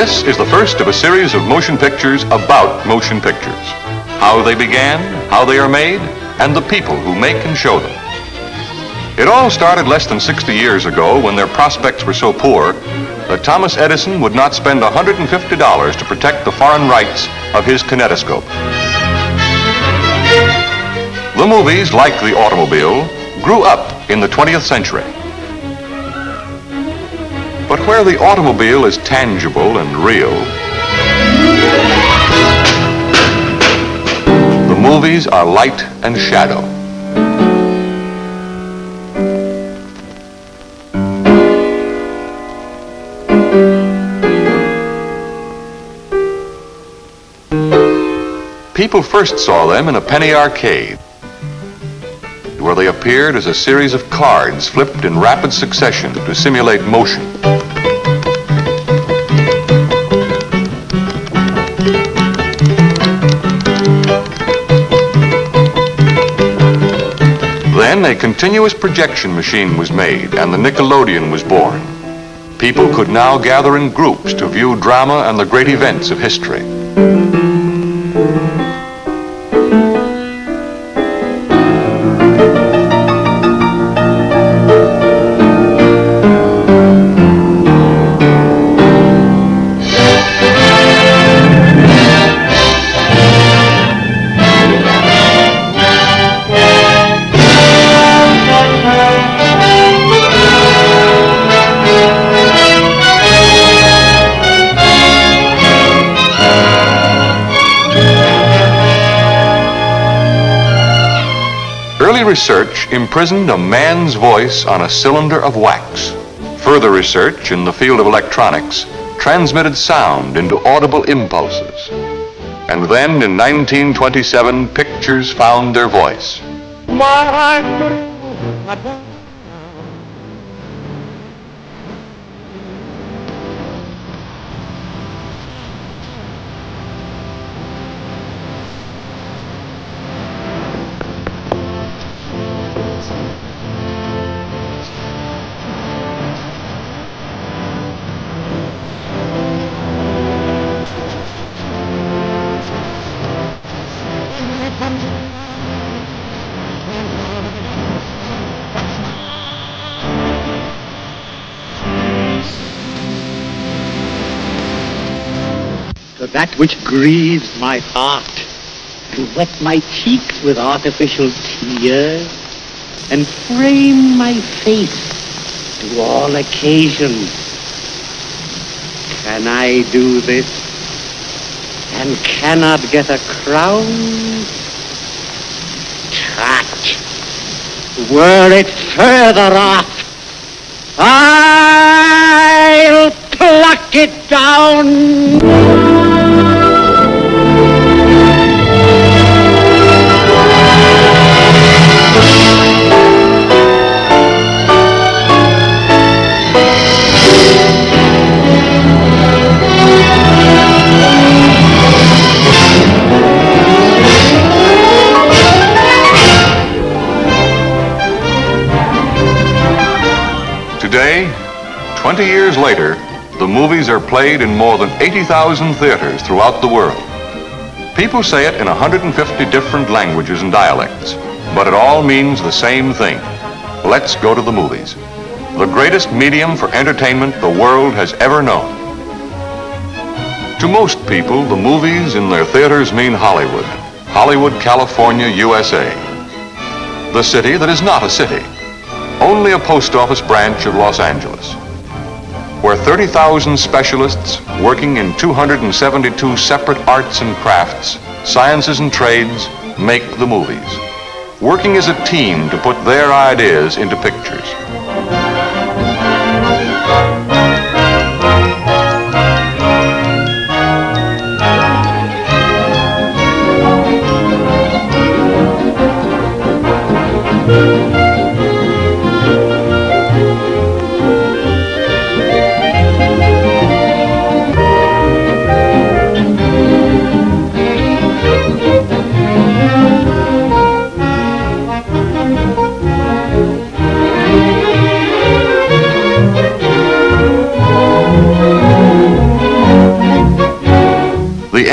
This is the first of a series of motion pictures about motion pictures. How they began, how they are made, and the people who make and show them. It all started less than 60 years ago when their prospects were so poor that Thomas Edison would not spend $150 to protect the foreign rights of his kinetoscope. The movies, like the automobile, grew up in the 20th century. But where the automobile is tangible and real, the movies are light and shadow. People first saw them in a penny arcade, where they appeared as a series of cards flipped in rapid succession to simulate motion. Then a continuous projection machine was made and the Nickelodeon was born. People could now gather in groups to view drama and the great events of history. Early research imprisoned a man's voice on a cylinder of wax. Further research in the field of electronics transmitted sound into audible impulses. And then in 1927, pictures found their voice. To that which grieves my heart, and wet my cheeks with artificial tears, and frame my face to all occasions. Can I do this, and cannot get a crown? Tut! Were it further off, I'll pluck it down. Today, 20 years later, the movies are played in more than 80,000 theaters throughout the world. People say it in 150 different languages and dialects, but it all means the same thing. Let's go to the movies. The greatest medium for entertainment the world has ever known. To most people, the movies in their theaters mean Hollywood. Hollywood, California, USA. The city that is not a city. Only a post office branch of Los Angeles, where 30,000 specialists working in 272 separate arts and crafts, sciences and trades make the movies, working as a team to put their ideas into pictures.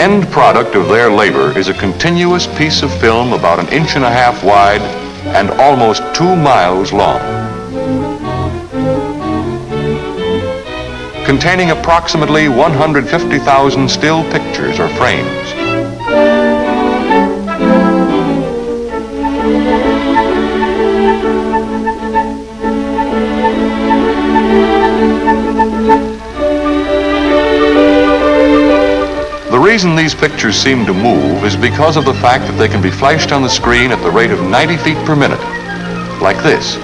end product of their labor is a continuous piece of film about 1.5 inches wide and almost 2 miles long, containing approximately 150,000 still pictures or frames. The reason these pictures seem to move is because of the fact that they can be flashed on the screen at the rate of 90 feet per minute, like this.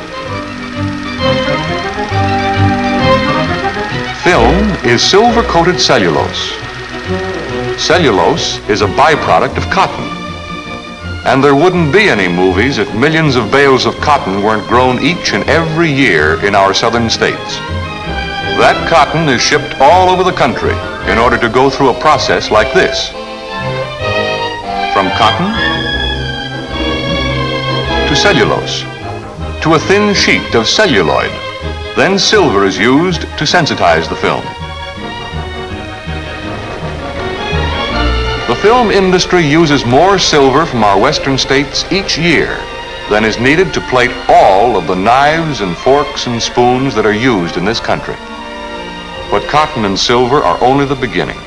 Film is silver-coated cellulose. Cellulose is a byproduct of cotton. And there wouldn't be any movies if millions of bales of cotton weren't grown each and every year in our southern states. That cotton is shipped all over the country in order to go through a process like this. From cotton to cellulose, to a thin sheet of celluloid. Then silver is used to sensitize the film. The film industry uses more silver from our western states each year than is needed to plate all of the knives and forks and spoons that are used in this country. But cotton and silver are only the beginning.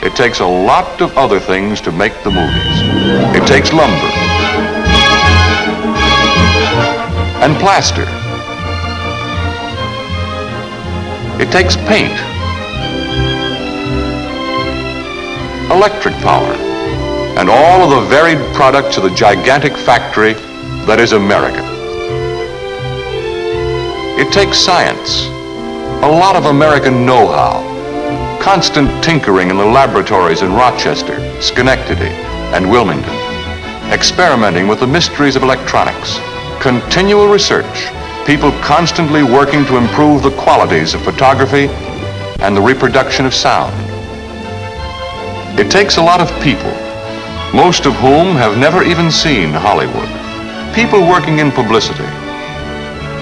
It takes a lot of other things to make the movies. It takes lumber and plaster. It takes paint, electric power, and all of the varied products of the gigantic factory that is America. It takes science, a lot of American know-how, constant tinkering in the laboratories in Rochester, Schenectady, and Wilmington, experimenting with the mysteries of electronics, continual research, people constantly working to improve the qualities of photography and the reproduction of sound. It takes a lot of people, most of whom have never even seen Hollywood. People working in publicity,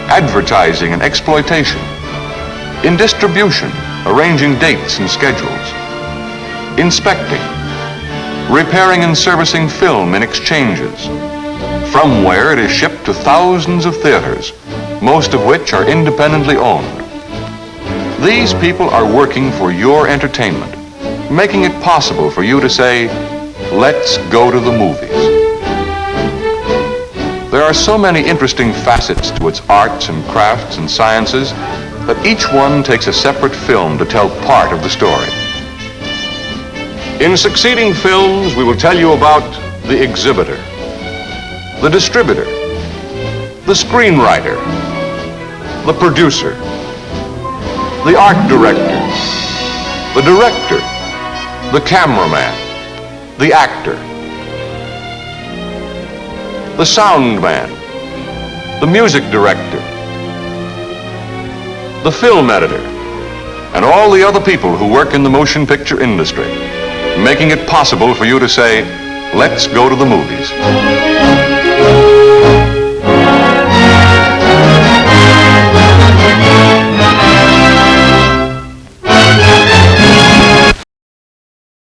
advertising and exploitation, in distribution, arranging dates and schedules, inspecting, repairing and servicing film in exchanges, from where it is shipped to thousands of theaters, most of which are independently owned. These people are working for your entertainment, making it possible for you to say, let's go to the movies. There are so many interesting facets to its arts and crafts and sciences that each one takes a separate film to tell part of the story. In succeeding films, we will tell you about the exhibitor, the distributor, the screenwriter, the producer, the art director, the director, the cameraman, the actor, the sound man, the music director, the film editor, and all the other people who work in the motion picture industry, making it possible for you to say, let's go to the movies.